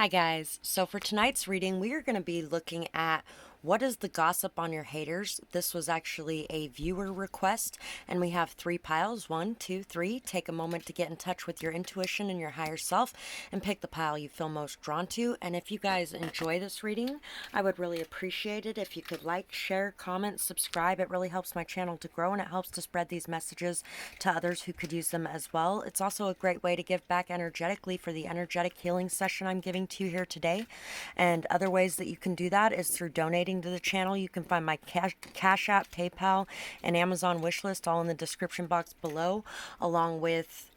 Hi guys, so for tonight's reading we are going to be looking at what is the gossip on your haters. This was actually a viewer request and we have 3 piles, 1, 2, 3. Take a moment to get in touch with your intuition and your higher self and pick the pile you feel most drawn to. And if you guys enjoy this reading, I would really appreciate it if you could like, share, comment, subscribe. It really helps my channel to grow and it helps to spread these messages to others who could use them as well. It's also a great way to give back energetically for the energetic healing session I'm giving to you here today. And other ways that you can do that is through donating to the channel. You can find my Cash App, PayPal, and Amazon wish list all in the description box below, along with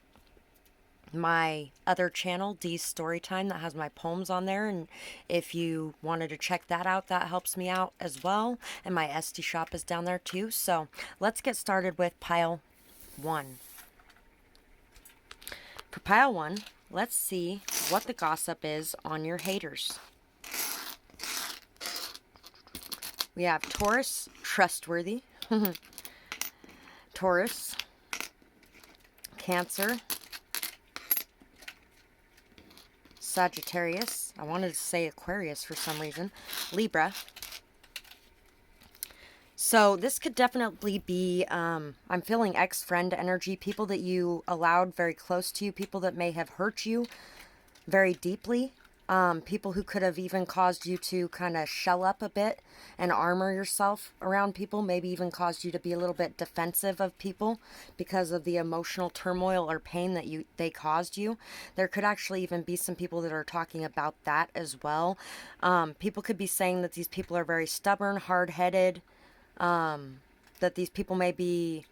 my other channel, Dee's Storytime, that has my poems on there. And if you wanted to check that out, that helps me out as well. And my esty shop is down there too. So let's get started with pile 1. For pile 1, let's see what the gossip is on your haters. We have Taurus, trustworthy. Taurus, Cancer, Sagittarius. I wanted to say Aquarius for some reason. Libra. So this could definitely be, I'm feeling ex-friend energy, people that you allowed very close to you, people that may have hurt you very deeply. People who could have even caused you to kind of shell up a bit and armor yourself around people, maybe even caused you to be a little bit defensive of people because of the emotional turmoil or pain that they caused you. There could actually even be some people that are talking about that as well. People could be saying that these people are very stubborn, hard-headed, that these people may be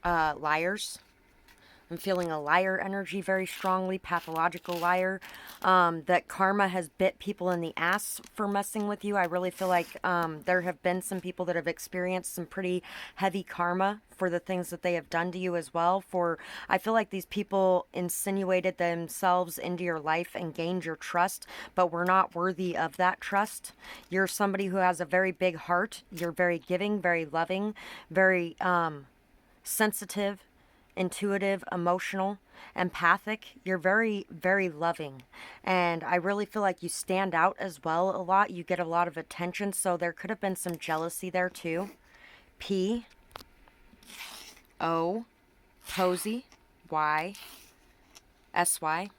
liars. I'm feeling a liar energy very strongly, pathological liar, that karma has bit people in the ass for messing with you. I really feel like there have been some people that have experienced some pretty heavy karma for the things that they have done to you as well. I feel like these people insinuated themselves into your life and gained your trust, but were not worthy of that trust. You're somebody who has a very big heart. You're very giving, very loving, very sensitive, intuitive, emotional, empathic. You're very, very loving. And I really feel like you stand out as well a lot. You get a lot of attention. So there could have been some jealousy there too. P, O, Posy, Y, SY.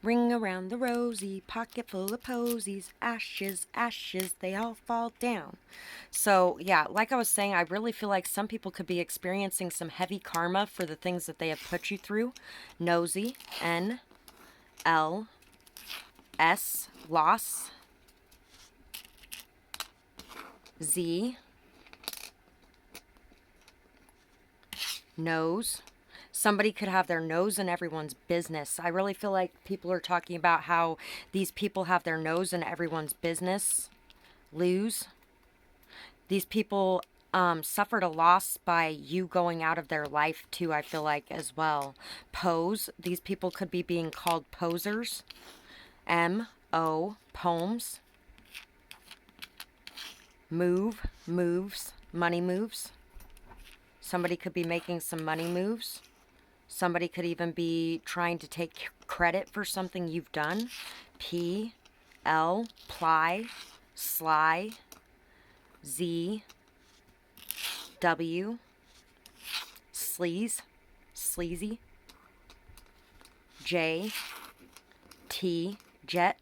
Ring around the rosy, pocket full of posies, ashes, ashes, they all fall down. So, yeah, like I was saying, I really feel like some people could be experiencing some heavy karma for the things that they have put you through. Nosy, N, L, S, loss, Z, nose. Somebody could have their nose in everyone's business. I really feel like people are talking about how these people have their nose in everyone's business. Lose. These people suffered a loss by you going out of their life too, I feel like, as well. Pose. These people could be being called posers. M-O, poems. Move, moves, money moves. Somebody could be making some money moves. Somebody could even be trying to take credit for something you've done. P, L, ply, sly, Z, W, sleaze, sleazy, J, T, jet,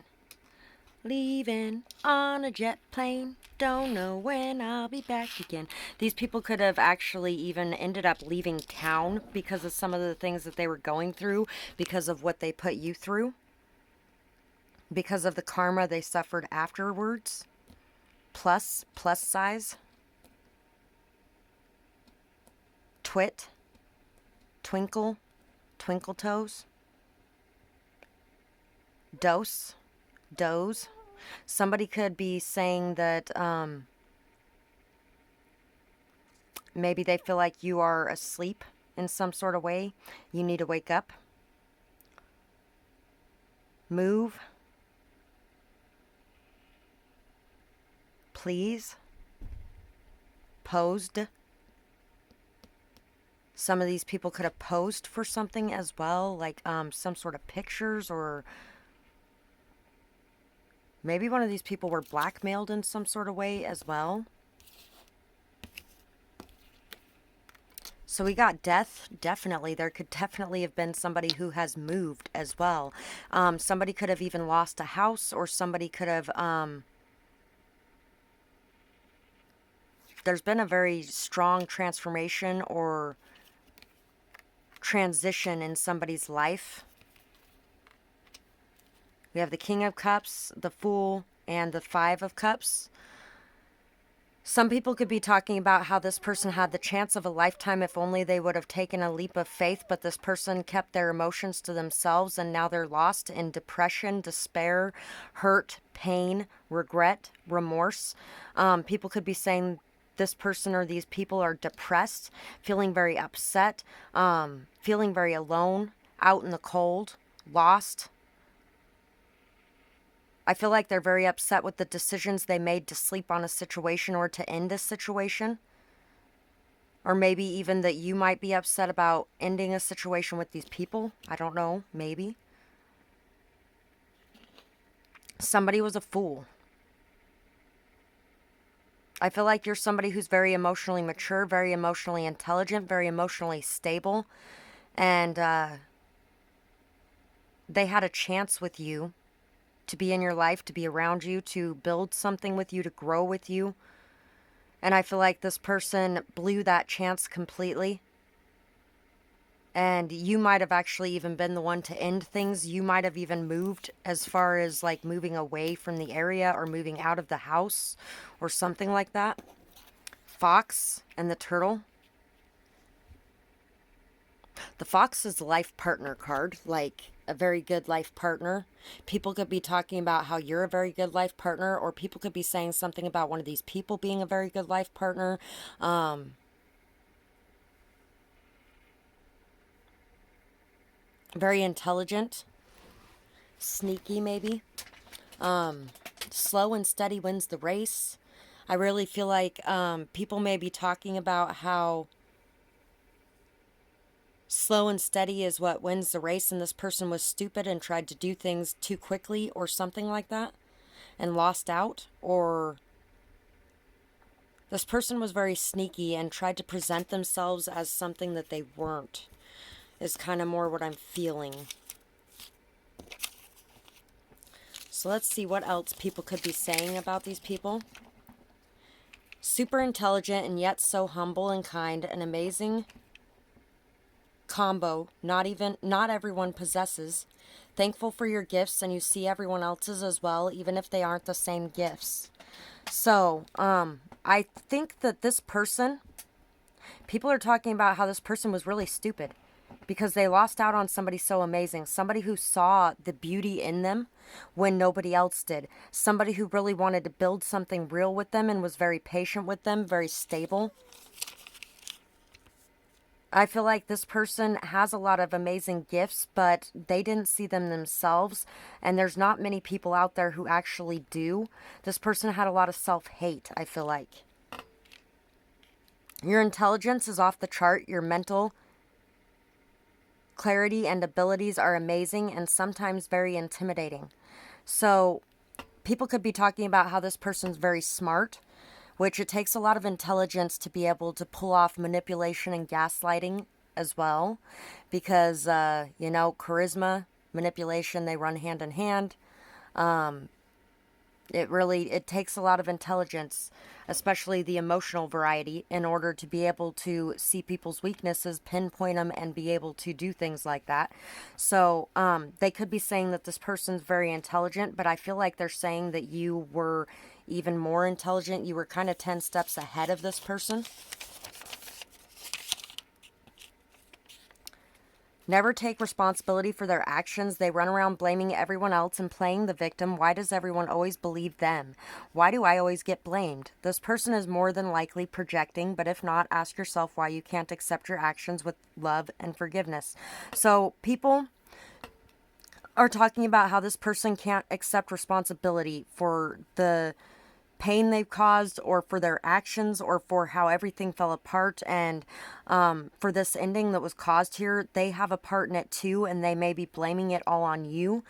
leaving on a jet plane, don't know when I'll be back again. These people could have actually even ended up leaving town because of some of the things that they were going through, because of what they put you through, because of the karma they suffered afterwards. Plus size, twit, twinkle, twinkle toes, dose, doze. Somebody could be saying that maybe they feel like you are asleep in some sort of way. You need to wake up. Move. Please. Posed. Some of these people could have posed for something as well, like some sort of pictures, or maybe one of these people were blackmailed in some sort of way as well. So we got death, definitely. There could definitely have been somebody who has moved as well. Somebody could have even lost a house, or somebody could have... there's been a very strong transformation or transition in somebody's life. We have the King of Cups, the Fool, and the Five of Cups. Some people could be talking about how this person had the chance of a lifetime if only they would have taken a leap of faith, but this person kept their emotions to themselves, and now they're lost in depression, despair, hurt, pain, regret, remorse. People could be saying this person or these people are depressed, feeling very upset, feeling very alone, out in the cold, lost. I feel like they're very upset with the decisions they made to sleep on a situation or to end a situation. Or maybe even that you might be upset about ending a situation with these people. I don't know, maybe. Somebody was a fool. I feel like you're somebody who's very emotionally mature, very emotionally intelligent, very emotionally stable. And they had a chance with you to be in your life, to be around you, to build something with you, to grow with you. And I feel like this person blew that chance completely. And you might have actually even been the one to end things. You might have even moved as far as like moving away from the area or moving out of the house or something like that. Fox and the turtle. The fox is the life partner card, like a very good life partner. People could be talking about how you're a very good life partner, or people could be saying something about one of these people being a very good life partner. Very intelligent, sneaky maybe. Slow and steady wins the race. I really feel like people may be talking about how slow and steady is what wins the race, and this person was stupid and tried to do things too quickly or something like that and lost out. Or this person was very sneaky and tried to present themselves as something that they weren't, is kind of more what I'm feeling. So let's see what else people could be saying about these people. Super intelligent and yet so humble and kind, an amazing combo not everyone possesses. Thankful for your gifts, and you see everyone else's as well, even if they aren't the same gifts. So I think that this person, people are talking about how this person was really stupid because they lost out on somebody so amazing, somebody who saw the beauty in them when nobody else did, somebody who really wanted to build something real with them and was very patient with them, very stable. I feel like this person has a lot of amazing gifts, but they didn't see them themselves, and there's not many people out there who actually do. This person had a lot of self-hate, I feel like. Your intelligence is off the chart. Your mental clarity and abilities are amazing and sometimes very intimidating. So people could be talking about how this person's very smart, which it takes a lot of intelligence to be able to pull off manipulation and gaslighting as well, because, charisma, manipulation, they run hand in hand. It takes a lot of intelligence, especially the emotional variety, in order to be able to see people's weaknesses, pinpoint them, and be able to do things like that. So they could be saying that this person's very intelligent, but I feel like they're saying that you were even more intelligent. You were kind of 10 steps ahead of this person. Never take responsibility for their actions. They run around blaming everyone else and playing the victim. Why does everyone always believe them? Why do I always get blamed? This person is more than likely projecting, but if not, ask yourself why you can't accept your actions with love and forgiveness. So people are talking about how this person can't accept responsibility for the pain they've caused, or for their actions, or for how everything fell apart. And for this ending that was caused here, they have a part in it too, and they may be blaming it all on you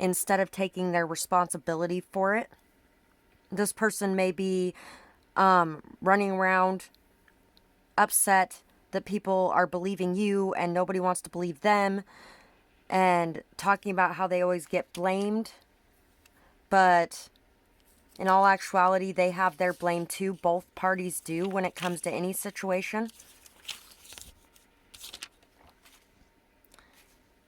instead of taking their responsibility for it. This person may be running around upset that people are believing you and nobody wants to believe them, and talking about how they always get blamed. But in all actuality, they have their blame too. Both parties do when it comes to any situation.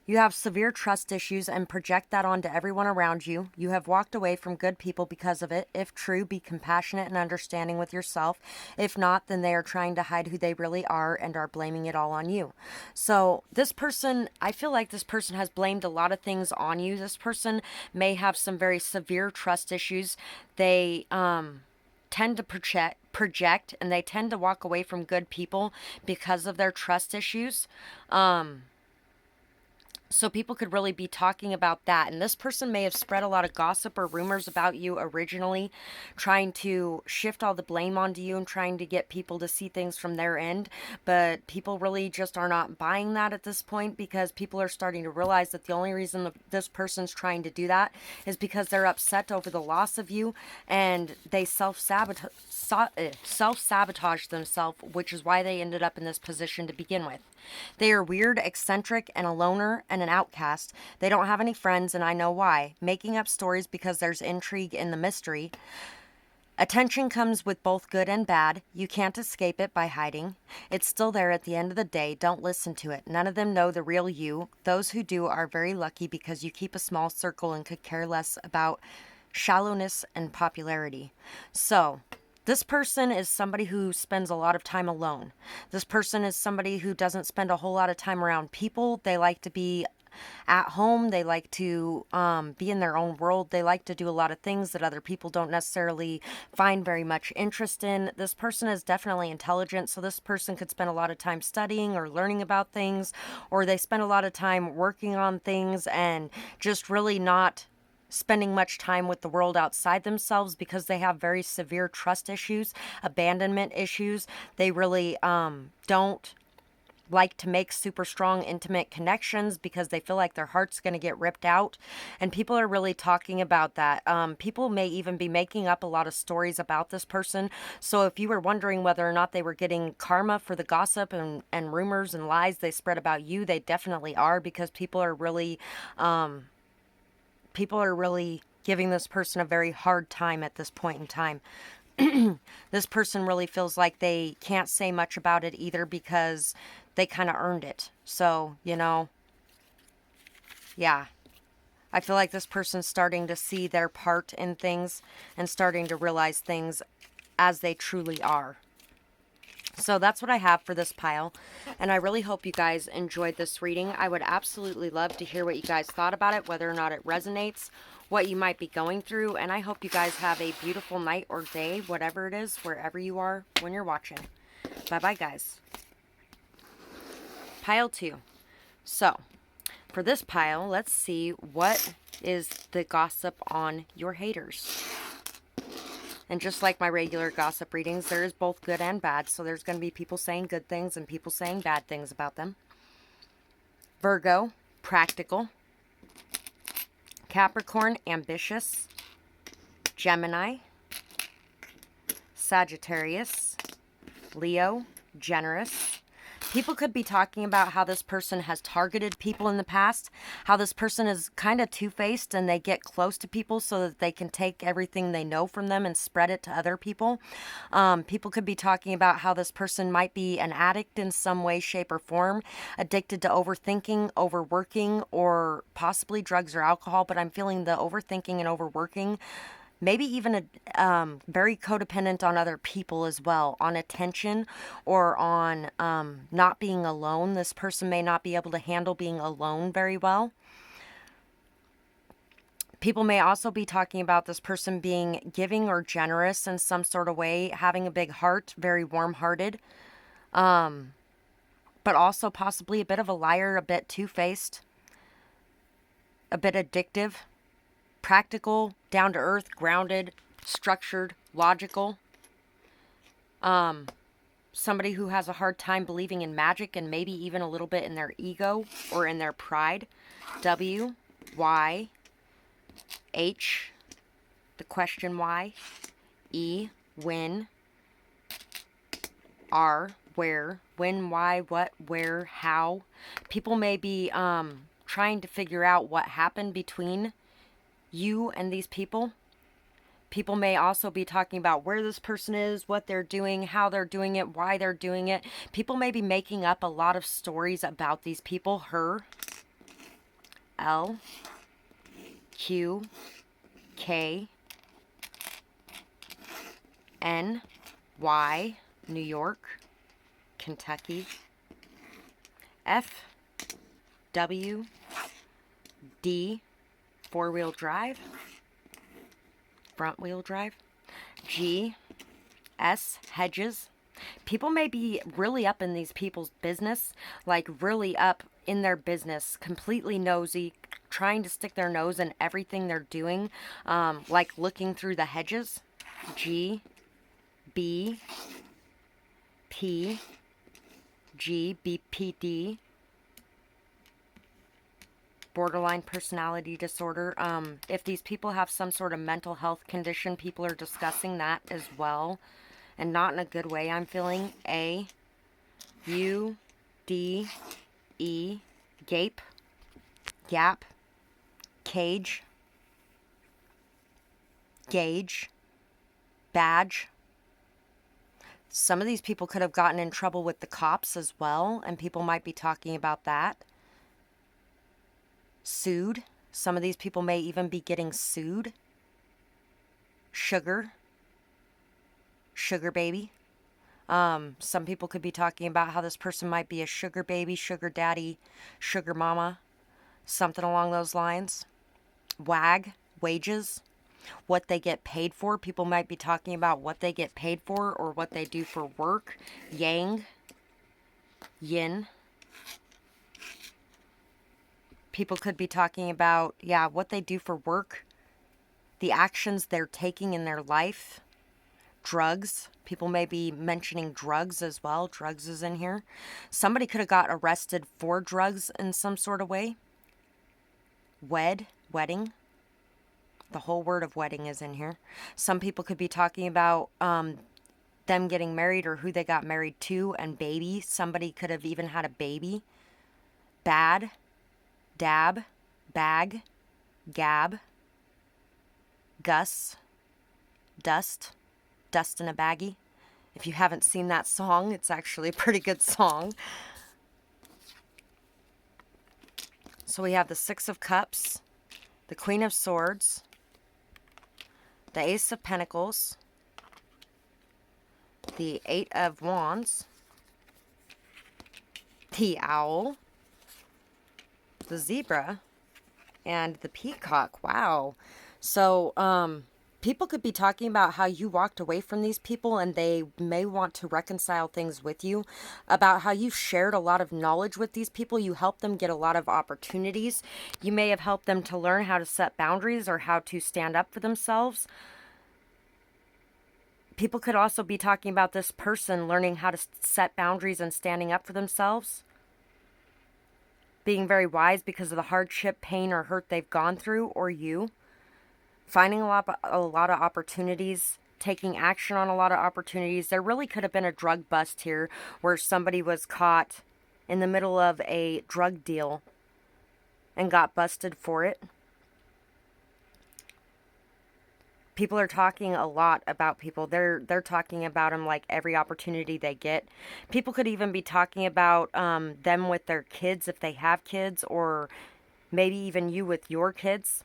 You have severe trust issues and project that onto everyone around you. You have walked away from good people because of it. If true, be compassionate and understanding with yourself. If not, then they are trying to hide who they really are and are blaming it all on you. So this person, I feel like this person has blamed a lot of things on you. This person may have some very severe trust issues. They tend to project and they tend to walk away from good people because of their trust issues. So people could really be talking about that. And this person may have spread a lot of gossip or rumors about you originally, trying to shift all the blame onto you and trying to get people to see things from their end. But people really just are not buying that at this point, because people are starting to realize that the only reason this person's trying to do that is because they're upset over the loss of you, and they self-sabotage themselves, which is why they ended up in this position to begin with. They are weird, eccentric, and a loner and an outcast. They don't have any friends, and I know why. Making up stories because there's intrigue in the mystery. Attention comes with both good and bad. You can't escape it by hiding. It's still there at the end of the day. Don't listen to it. None of them know the real you. Those who do are very lucky because you keep a small circle and could care less about shallowness and popularity. So this person is somebody who spends a lot of time alone. This person is somebody who doesn't spend a whole lot of time around people. They like to be at home. They like to be in their own world. They like to do a lot of things that other people don't necessarily find very much interest in. This person is definitely intelligent, so this person could spend a lot of time studying or learning about things, or they spend a lot of time working on things and just really not spending much time with the world outside themselves because they have very severe trust issues, abandonment issues. They really don't like to make super strong, intimate connections because they feel like their heart's going to get ripped out. And people are really talking about that. People may even be making up a lot of stories about this person. So if you were wondering whether or not they were getting karma for the gossip and rumors and lies they spread about you, they definitely are, because people are really giving this person a very hard time at this point in time. This person really feels like they can't say much about it either because they kind of earned it. So, yeah. I feel like this person's starting to see their part in things and starting to realize things as they truly are. So that's what I have for this pile, and I really hope you guys enjoyed this reading. I would absolutely love to hear what you guys thought about it, whether or not it resonates, what you might be going through, and I hope you guys have a beautiful night or day, whatever it is, wherever you are when you're watching. Bye-bye, guys. Pile 2. So, for this pile, let's see what is the gossip on your haters. And just like my regular gossip readings, there is both good and bad. So there's going to be people saying good things and people saying bad things about them. Virgo, practical. Capricorn, ambitious. Gemini, Sagittarius. Leo, generous. People could be talking about how this person has targeted people in the past, how this person is kind of two-faced and they get close to people so that they can take everything they know from them and spread it to other people. People could be talking about how this person might be an addict in some way, shape, or form, addicted to overthinking, overworking, or possibly drugs or alcohol, but I'm feeling the overthinking and overworking. Maybe even very codependent on other people as well, on attention or on not being alone. This person may not be able to handle being alone very well. People may also be talking about this person being giving or generous in some sort of way, having a big heart, very warm-hearted, but also possibly a bit of a liar, a bit two-faced, a bit addictive. Practical, down to earth, grounded, structured, logical. Somebody who has a hard time believing in magic and maybe even a little bit in their ego or in their pride. W, Y, H, the question why. E, when. R, where. When, why, what, where, how. People may be trying to figure out what happened between you and these people. People may also be talking about where this person is, what they're doing, how they're doing it, why they're doing it. People may be making up a lot of stories about these people. Her, L, Q, K, N, Y, New York, Kentucky, F, W, D, four-wheel drive, front-wheel drive, G, S, hedges. People may be really up in these people's business, like really up in their business, completely nosy, trying to stick their nose in everything they're doing, like looking through the hedges. G, B, P, G, BPD, borderline personality disorder. If these people have some sort of mental health condition, people are discussing that as well, and not in a good way, I'm feeling. A, U, D, E, gape, gap, cage, gauge, badge. Some of these people could have gotten in trouble with the cops as well, and people might be talking about that. Sued. Some of these people may even be getting sued. Sugar. Sugar baby. Some people could be talking about how this person might be a sugar baby, sugar daddy, sugar mama, something along those lines. WAG, wages, what they get paid for. People might be talking about what they get paid for or what they do for work. Yang, yin. People could be talking about, what they do for work, the actions they're taking in their life. Drugs. People may be mentioning drugs as well. Drugs is in here. Somebody could have got arrested for drugs in some sort of way. Wedding. The whole word of wedding is in here. Some people could be talking about them getting married or who they got married to, and baby. Somebody could have even had a baby. Bad. Dab, bag, gab, Gus, dust in a baggie. If you haven't seen that song, it's actually a pretty good song. So we have the Six of Cups, the Queen of Swords, the Ace of Pentacles, the Eight of Wands, the Owl, the Zebra, and the Peacock. Wow. So, people could be talking about how you walked away from these people and they may want to reconcile things with you, about how you shared a lot of knowledge with these people. You helped them get a lot of opportunities. You may have helped them to learn how to set boundaries or how to stand up for themselves. People could also be talking about this person learning how to set boundaries and standing up for themselves. Being very wise because of the hardship, pain, or hurt they've gone through, or you. Finding a lot of opportunities, taking action on a lot of opportunities. There really could have been a drug bust here where somebody was caught in the middle of a drug deal and got busted for it. People are talking a lot about people. They're talking about them like every opportunity they get. People could even be talking about them with their kids if they have kids, or maybe even you with your kids.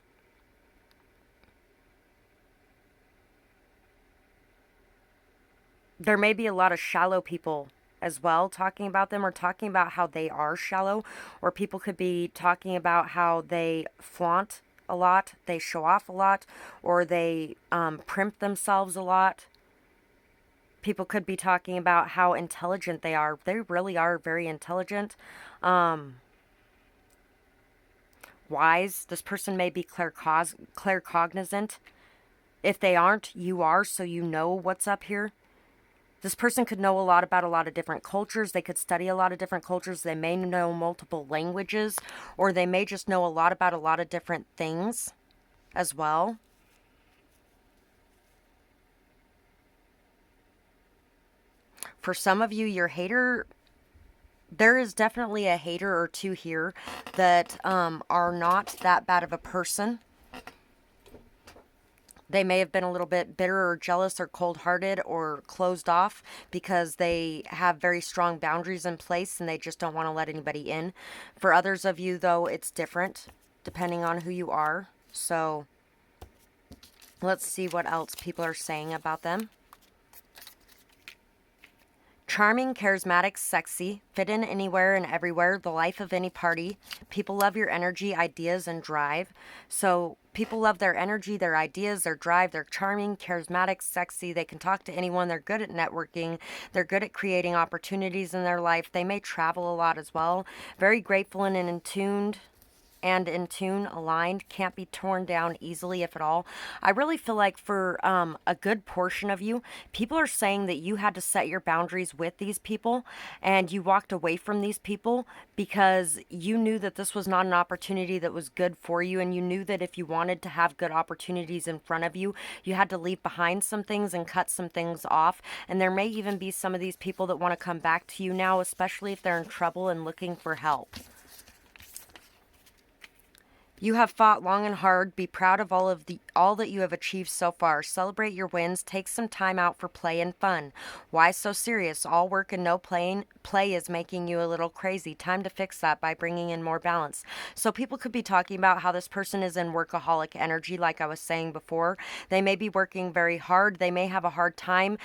There may be a lot of shallow people as well talking about them, or talking about how they are shallow, or people could be talking about how they flaunt a lot, they show off a lot, or they primp themselves a lot. People could be talking about how intelligent they are. They really are very intelligent. Wise. This person may be claircognizant. If they aren't, you are, so you know what's up here. This person could know a lot about a lot of different cultures. They could study a lot of different cultures. They may know multiple languages, or they may just know a lot about a lot of different things as well. For some of you, your hater, there is definitely a hater or two here that are not that bad of a person. They may have been a little bit bitter or jealous or cold-hearted or closed off because they have very strong boundaries in place and they just don't want to let anybody in. For others of you, though, it's different depending on who you are. So let's see what else people are saying about them. Charming, charismatic, sexy, fit in anywhere and everywhere, the life of any party. People love your energy, ideas, and drive. So people love their energy, their ideas, their drive. They're charming, charismatic, sexy. They can talk to anyone. They're good at networking. They're good at creating opportunities in their life. They may travel a lot as well. Very grateful and in tune, aligned, can't be torn down easily, if at all. I really feel like for a good portion of you, people are saying that you had to set your boundaries with these people and you walked away from these people because you knew that this was not an opportunity that was good for you, and you knew that if you wanted to have good opportunities in front of you, you had to leave behind some things and cut some things off. And there may even be some of these people that want to come back to you now, especially if they're in trouble and looking for help. You have fought long and hard. Be proud of all that you have achieved so far. Celebrate your wins. Take some time out for play and fun. Why so serious? All work and no play is making you a little crazy. Time to fix that by bringing in more balance. So people could be talking about how this person is in workaholic energy, like I was saying before. They may be working very hard. They may have a hard time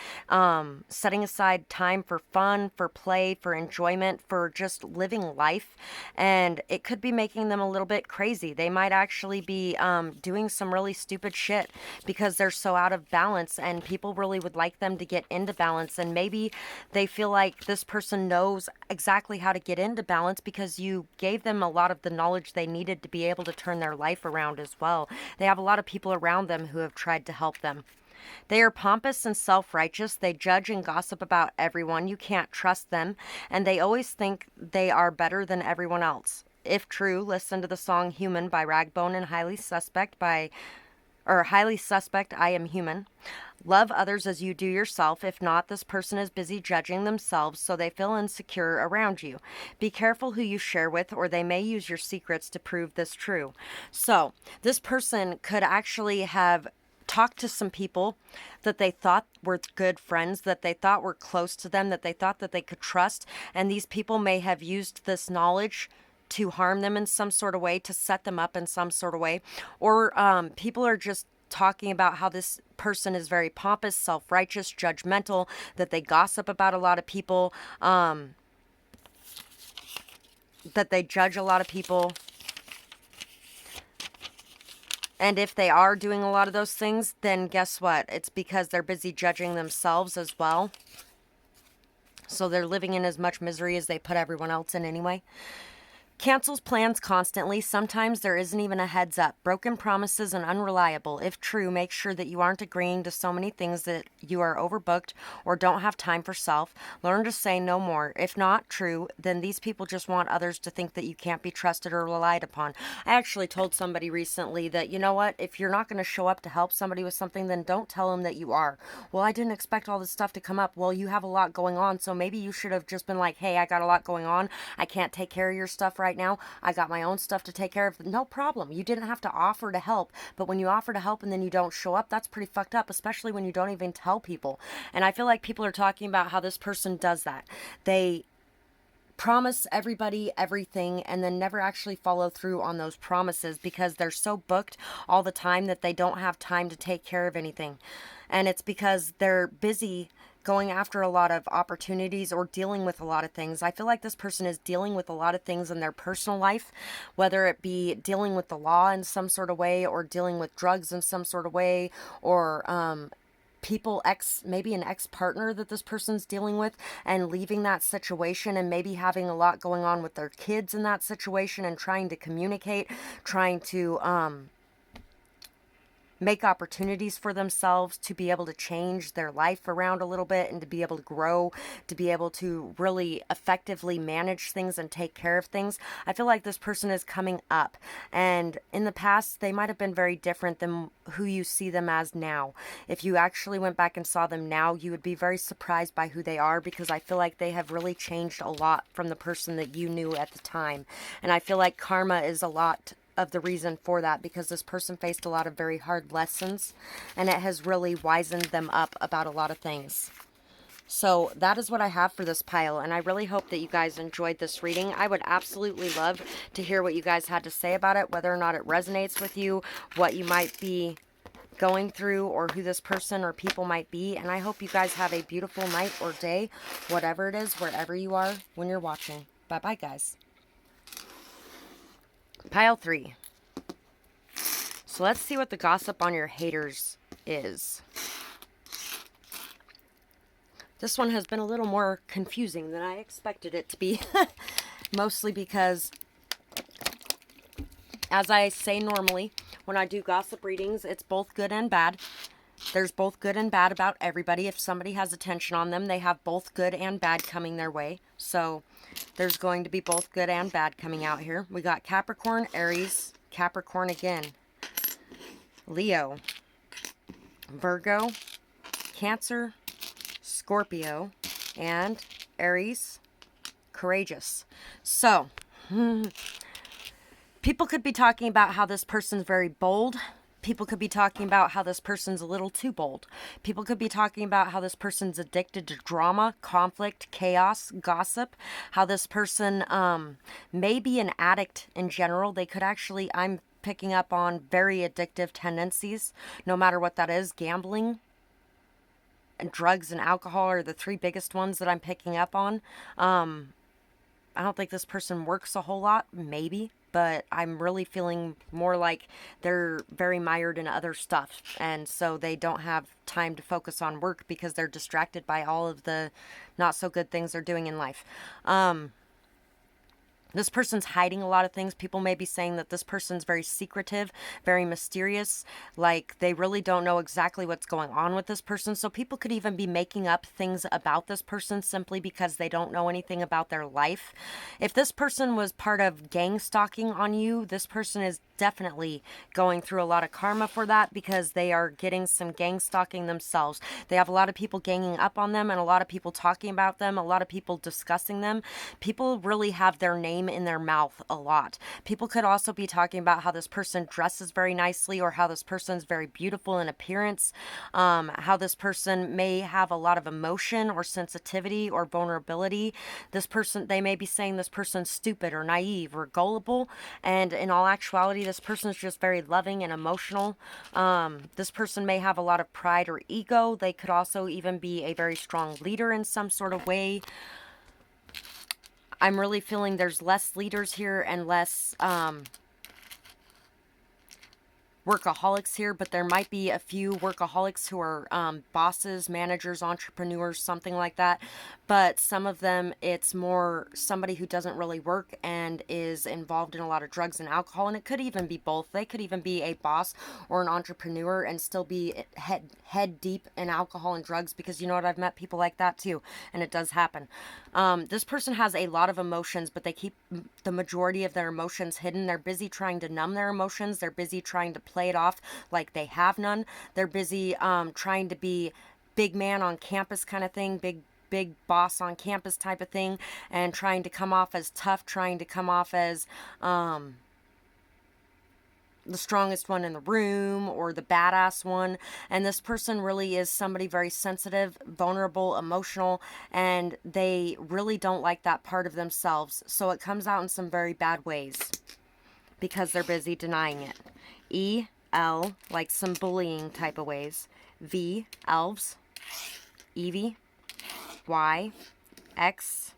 setting aside time for fun, for play, for enjoyment, for just living life. And it could be making them a little bit crazy. They might actually be doing some really stupid shit because they're so out of balance, and people really would like them to get into balance. And maybe they feel like this person knows exactly how to get into balance because you gave them a lot of the knowledge they needed to be able to turn their life around as well. They have a lot of people around them who have tried to help them. They are pompous and self-righteous. They judge and gossip about everyone. You can't trust them, and they always think they are better than everyone else. If true, listen to the song Human by Ragbone and Highly Suspect, I Am Human. Love others as you do yourself. If not, this person is busy judging themselves, so they feel insecure around you. Be careful who you share with, or they may use your secrets to prove this true. So this person could actually have talked to some people that they thought were good friends, that they thought were close to them, that they thought that they could trust, and these people may have used this knowledge to harm them in some sort of way, to set them up in some sort of way. Or people are just talking about how this person is very pompous, self-righteous, judgmental, that they gossip about a lot of people, that they judge a lot of people. And if they are doing a lot of those things, then guess what? It's because they're busy judging themselves as well. So they're living in as much misery as they put everyone else in anyway. Cancels plans constantly. Sometimes there isn't even a heads up. Broken promises and unreliable. If true, make sure that you aren't agreeing to so many things that you are overbooked or don't have time for self. Learn to say no more. If not true, then these people just want others to think that you can't be trusted or relied upon. I actually told somebody recently that, you know what, if you're not going to show up to help somebody with something, then don't tell them that you are. Well, I didn't expect all this stuff to come up. Well, you have a lot going on, so maybe you should have just been like, hey, I got a lot going on. I can't take care of your stuff right now. I got my own stuff to take care of. No problem. You didn't have to offer to help, but when you offer to help and then you don't show up, that's pretty fucked up, especially when you don't even tell people. And I feel like people are talking about how this person does that. They promise everybody everything and then never actually follow through on those promises because they're so booked all the time that they don't have time to take care of anything. And it's because they're busy going after a lot of opportunities or dealing with a lot of things. I feel like this person is dealing with a lot of things in their personal life, whether it be dealing with the law in some sort of way or dealing with drugs in some sort of way, or maybe an ex-partner that this person's dealing with and leaving that situation, and maybe having a lot going on with their kids in that situation and trying to communicate, trying to make opportunities for themselves to be able to change their life around a little bit and to be able to grow, to be able to really effectively manage things and take care of things. I feel like this person is coming up, and in the past they might have been very different than who you see them as now. If you actually went back and saw them now, you would be very surprised by who they are, because I feel like they have really changed a lot from the person that you knew at the time. And I feel like karma is a lot of the reason for that, because this person faced a lot of very hard lessons, and it has really wizened them up about a lot of things. So that is what I have for this pile, and I really hope that you guys enjoyed this reading. I would absolutely love to hear what you guys had to say about it, whether or not it resonates with you, what you might be going through, or who this person or people might be. And I hope you guys have a beautiful night or day, whatever it is, wherever you are when you're watching. Bye-bye, guys. Pile 3. So let's see what the gossip on your haters is. This one has been a little more confusing than I expected it to be. Mostly because, as I say normally, when I do gossip readings, it's both good and bad. There's both good and bad about everybody. If somebody has attention on them, they have both good and bad coming their way. So there's going to be both good and bad coming out here. We got Capricorn, Aries, Capricorn again, Leo, Virgo, Cancer, Scorpio, and Aries, courageous. So, people could be talking about how this person's very bold. People could be talking about how this person's a little too bold. People could be talking about how this person's addicted to drama, conflict, chaos, gossip. How this person may be an addict in general. They could actually, I'm picking up on very addictive tendencies, no matter what that is. Gambling and drugs and alcohol are the 3 biggest ones that I'm picking up on. I don't think this person works a whole lot, maybe, but I'm really feeling more like they're very mired in other stuff, and so they don't have time to focus on work because they're distracted by all of the not so good things they're doing in life. This person's hiding a lot of things. People may be saying that this person's very secretive, very mysterious, like they really don't know exactly what's going on with this person. So people could even be making up things about this person simply because they don't know anything about their life. If this person was part of gang stalking on you, this person is definitely going through a lot of karma for that, because they are getting some gang stalking themselves. They have a lot of people ganging up on them and a lot of people talking about them, a lot of people discussing them. People really have their name in their mouth a lot. People could also be talking about how this person dresses very nicely, or how this person's very beautiful in appearance, how this person may have a lot of emotion or sensitivity or vulnerability. This person, they may be saying this person's stupid or naive or gullible, and in all actuality, this person's just very loving and emotional. This person may have a lot of pride or ego. They could also even be a very strong leader in some sort of way. I'm really feeling there's less leaders here and less workaholics here, but there might be a few workaholics who are bosses, managers, entrepreneurs, something like that. But some of them, it's more somebody who doesn't really work and is involved in a lot of drugs and alcohol. And it could even be both. They could even be a boss or an entrepreneur and still be head deep in alcohol and drugs, because you know what, I've met people like that too, and it does happen. This person has a lot of emotions, but they keep the majority of their emotions hidden. They're busy trying to numb their emotions. They're busy trying to play it off like they have none. They're busy trying to be big man on campus kind of thing, big boss on campus type of thing, and trying to come off as tough, trying to come off as the strongest one in the room or the badass one. And this person really is somebody very sensitive, vulnerable, emotional, and they really don't like that part of themselves. So it comes out in some very bad ways because they're busy denying it. E, L, like some bullying type of ways. V, elves. Evie. Y, X,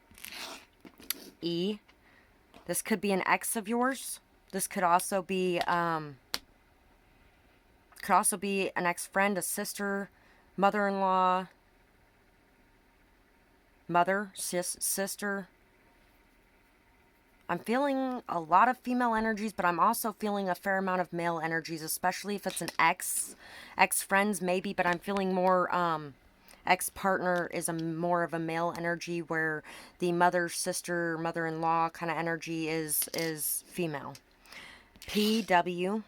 E. This could be an ex of yours. This could also be an ex-friend, a sister, mother-in-law, mother, sister, I'm feeling a lot of female energies, but I'm also feeling a fair amount of male energies, especially if it's an ex-friends maybe, but I'm feeling more, ex-partner is more of a male energy, where the mother, sister, mother-in-law kind of energy is female. PWUZ.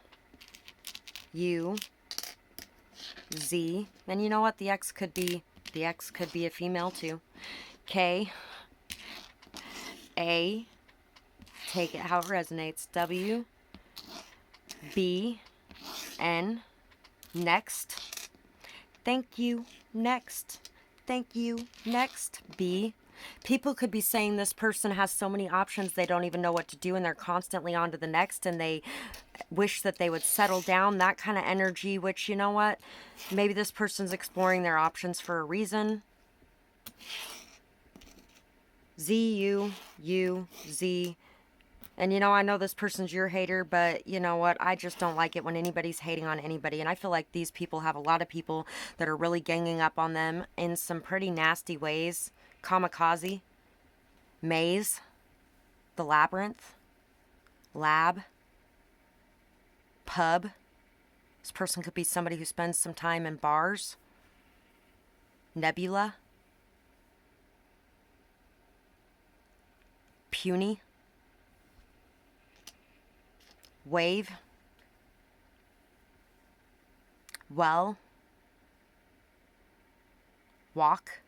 And you know what? The X could be a female too. KA. Take it how it resonates. WBN. Next. Thank you. Next. Thank you. Next. B. People could be saying this person has so many options they don't even know what to do, and they're constantly on to the next, and they wish that they would settle down. That kind of energy, which, you know what? Maybe this person's exploring their options for a reason. ZUUZ. And, you know, I know this person's your hater, but you know what? I just don't like it when anybody's hating on anybody. And I feel like these people have a lot of people that are really ganging up on them in some pretty nasty ways. Kamikaze. Maze. The Labyrinth. Lab. Pub. This person could be somebody who spends some time in bars. Nebula. Puny. Wave. Well. Walk.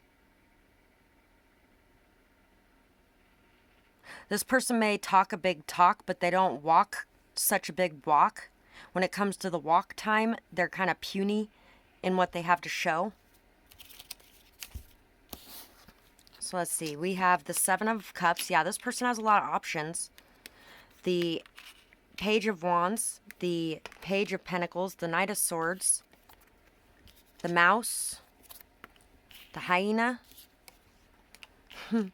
This person may talk a big talk, but they don't walk such a big walk. When it comes to the walk time, they're kind of puny in what they have to show. So let's see. We have the Seven of Cups. Yeah, this person has a lot of options. The Page of Wands, the Page of Pentacles, the Knight of Swords, the Mouse, the Hyena, the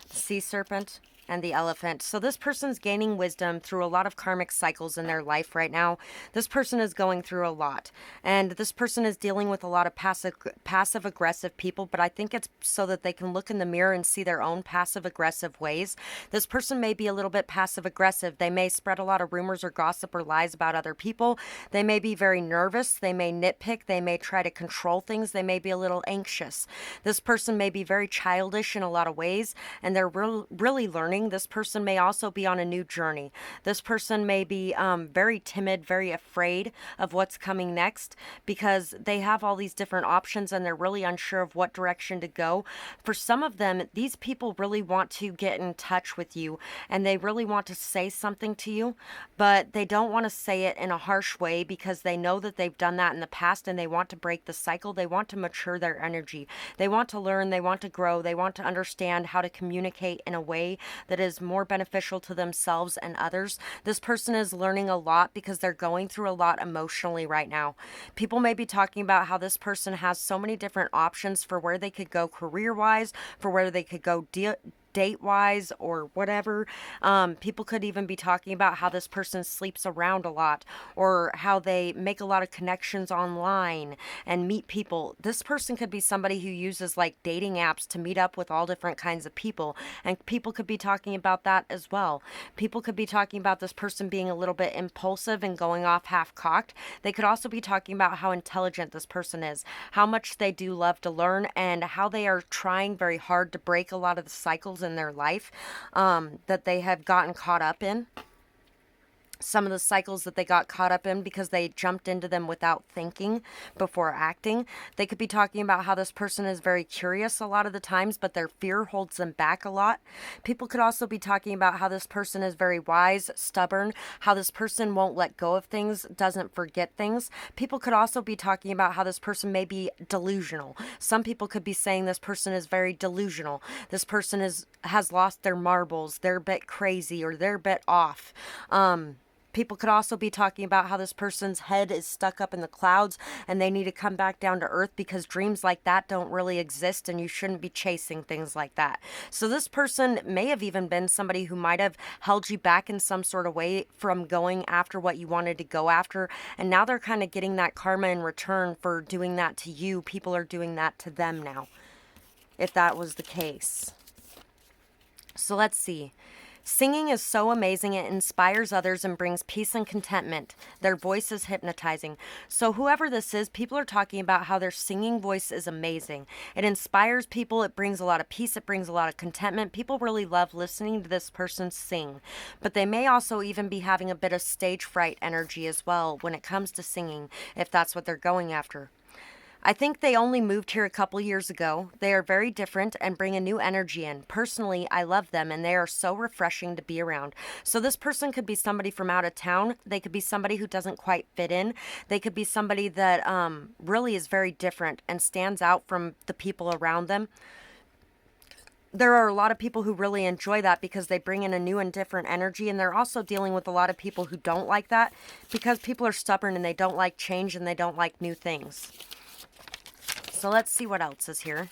Sea Serpent, and the Elephant. So this person's gaining wisdom through a lot of karmic cycles in their life right now. This person is going through a lot. And this person is dealing with a lot of passive-aggressive people, but I think it's so that they can look in the mirror and see their own passive-aggressive ways. This person may be a little bit passive-aggressive. They may spread a lot of rumors or gossip or lies about other people. They may be very nervous. They may nitpick. They may try to control things. They may be a little anxious. This person may be very childish in a lot of ways, and they're really learning. This person may also be on a new journey. This person may be very timid, very afraid of what's coming next, because they have all these different options and they're really unsure of what direction to go. For some of them, these people really want to get in touch with you and they really want to say something to you, but they don't want to say it in a harsh way because they know that they've done that in the past and they want to break the cycle. They want to mature their energy. They want to learn. They want to grow. They want to understand how to communicate in a way that is more beneficial to themselves and others. This person is learning a lot because they're going through a lot emotionally right now. People may be talking about how this person has so many different options for where they could go career-wise, for where they could go date-wise or whatever. People could even be talking about how this person sleeps around a lot or how they make a lot of connections online and meet people. This person could be somebody who uses like dating apps to meet up with all different kinds of people, and people could be talking about that as well. People could be talking about this person being a little bit impulsive and going off half-cocked. They could also be talking about how intelligent this person is, how much they do love to learn, and how they are trying very hard to break a lot of the cycles in their life that they have gotten caught up in. Some of the cycles that they got caught up in because they jumped into them without thinking before acting. They could be talking about how this person is very curious a lot of the times, but their fear holds them back a lot. People could also be talking about how this person is very wise, stubborn, how this person won't let go of things, doesn't forget things. People could also be talking about how this person may be delusional. Some people could be saying this person is very delusional. This person has lost their marbles, they're a bit crazy, or they're a bit off. People could also be talking about how this person's head is stuck up in the clouds and they need to come back down to earth because dreams like that don't really exist and you shouldn't be chasing things like that. So this person may have even been somebody who might have held you back in some sort of way from going after what you wanted to go after. And now they're kind of getting that karma in return for doing that to you. People are doing that to them now, if that was the case. So let's see. Singing is so amazing. It inspires others and brings peace and contentment. Their voice is hypnotizing. So whoever this is, people are talking about how their singing voice is amazing. It inspires people. It brings a lot of peace. It brings a lot of contentment. People really love listening to this person sing. But they may also even be having a bit of stage fright energy as well when it comes to singing, if that's what they're going after. I think they only moved here a couple years ago. They are very different and bring a new energy in. Personally, I love them and they are so refreshing to be around. So this person could be somebody from out of town. They could be somebody who doesn't quite fit in. They could be somebody that really is very different and stands out from the people around them. There are a lot of people who really enjoy that because they bring in a new and different energy, and they're also dealing with a lot of people who don't like that because people are stubborn and they don't like change and they don't like new things. So let's see what else is here.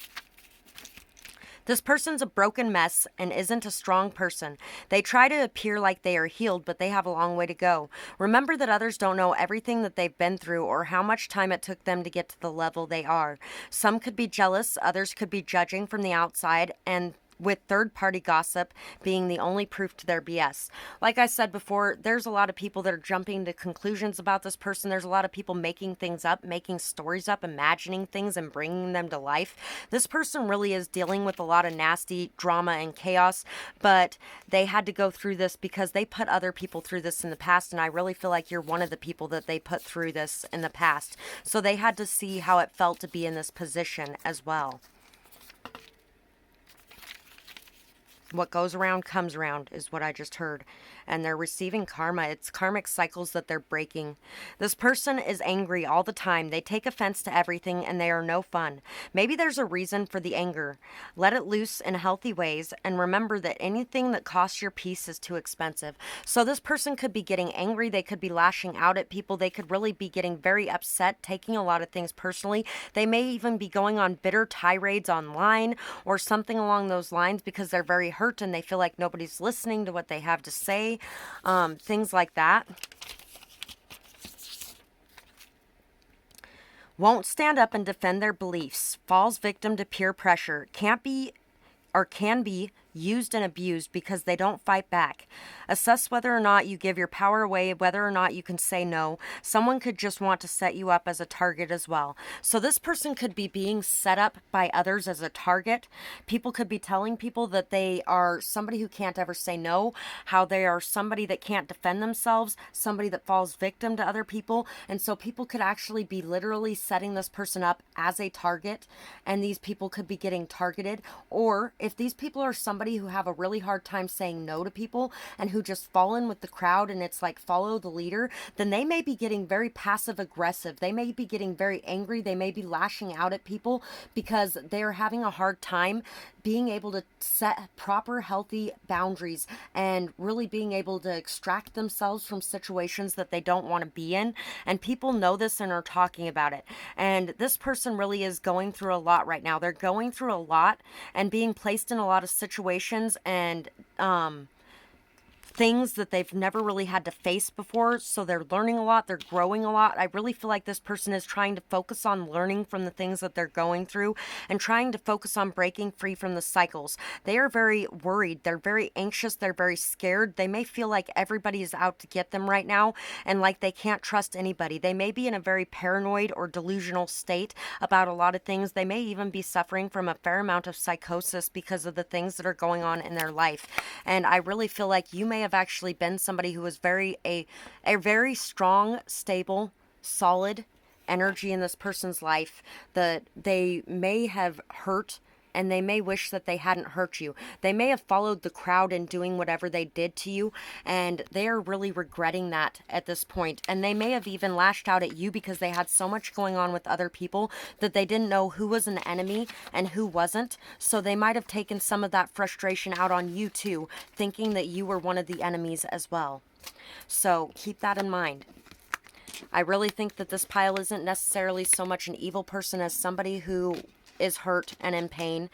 This person's a broken mess and isn't a strong person. They try to appear like they are healed, but they have a long way to go. Remember that others don't know everything that they've been through or how much time it took them to get to the level they are. Some could be jealous, others could be judging from the outside, and with third-party gossip being the only proof to their BS. Like I said before, there's a lot of people that are jumping to conclusions about this person. There's a lot of people making things up, making stories up, imagining things and bringing them to life. This person really is dealing with a lot of nasty drama and chaos, but they had to go through this because they put other people through this in the past, and I really feel like you're one of the people that they put through this in the past. So they had to see how it felt to be in this position as well. What goes around comes around is what I just heard. And they're receiving karma. It's karmic cycles that they're breaking. This person is angry all the time. They take offense to everything and they are no fun. Maybe there's a reason for the anger. Let it loose in healthy ways and remember that anything that costs your peace is too expensive. So this person could be getting angry. They could be lashing out at people. They could really be getting very upset, taking a lot of things personally. They may even be going on bitter tirades online or something along those lines because they're very hurt and they feel like nobody's listening to what they have to say. Things like that. Won't stand up and defend their beliefs. Falls victim to peer pressure. Can't be or can be used and abused because they don't fight back. Assess whether or not you give your power away, whether or not you can say no. Someone could just want to set you up as a target as well. So this person could be being set up by others as a target. People could be telling people that they are somebody who can't ever say no, how they are somebody that can't defend themselves, somebody that falls victim to other people. And so people could actually be literally setting this person up as a target, and these people could be getting targeted. Or if these people are somebody who have a really hard time saying no to people and who just fall in with the crowd and it's like follow the leader, then they may be getting very passive aggressive. They may be getting very angry. They may be lashing out at people because they're having a hard time being able to set proper healthy boundaries and really being able to extract themselves from situations that they don't want to be in. And people know this and are talking about it. And this person really is going through a lot right now. They're going through a lot and being placed in a lot of situations and things that they've never really had to face before. So they're learning a lot. They're growing a lot. I really feel like this person is trying to focus on learning from the things that they're going through and trying to focus on breaking free from the cycles. They are very worried. They're very anxious. They're very scared. They may feel like everybody is out to get them right now and like they can't trust anybody. They may be in a very paranoid or delusional state about a lot of things. They may even be suffering from a fair amount of psychosis because of the things that are going on in their life. And I really feel like you may have actually been somebody who was a very strong, stable, solid energy in this person's life that they may have hurt, and they may wish that they hadn't hurt you. They may have followed the crowd in doing whatever they did to you, and they are really regretting that at this point. And they may have even lashed out at you because they had so much going on with other people that they didn't know who was an enemy and who wasn't. So they might have taken some of that frustration out on you too, thinking that you were one of the enemies as well. So keep that in mind. I really think that this pile isn't necessarily so much an evil person as somebody who is hurt and in pain.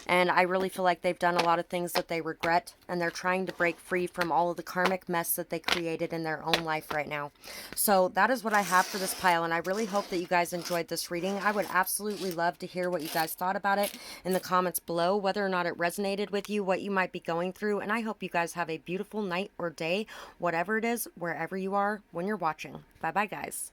And I really feel like they've done a lot of things that they regret, and they're trying to break free from all of the karmic mess that they created in their own life right now. So that is what I have for this pile, and I really hope that you guys enjoyed this reading. I would absolutely love to hear what you guys thought about it in the comments below, whether or not it resonated with you, what you might be going through, and I hope you guys have a beautiful night or day, whatever it is, wherever you are when you're watching. Bye bye, guys.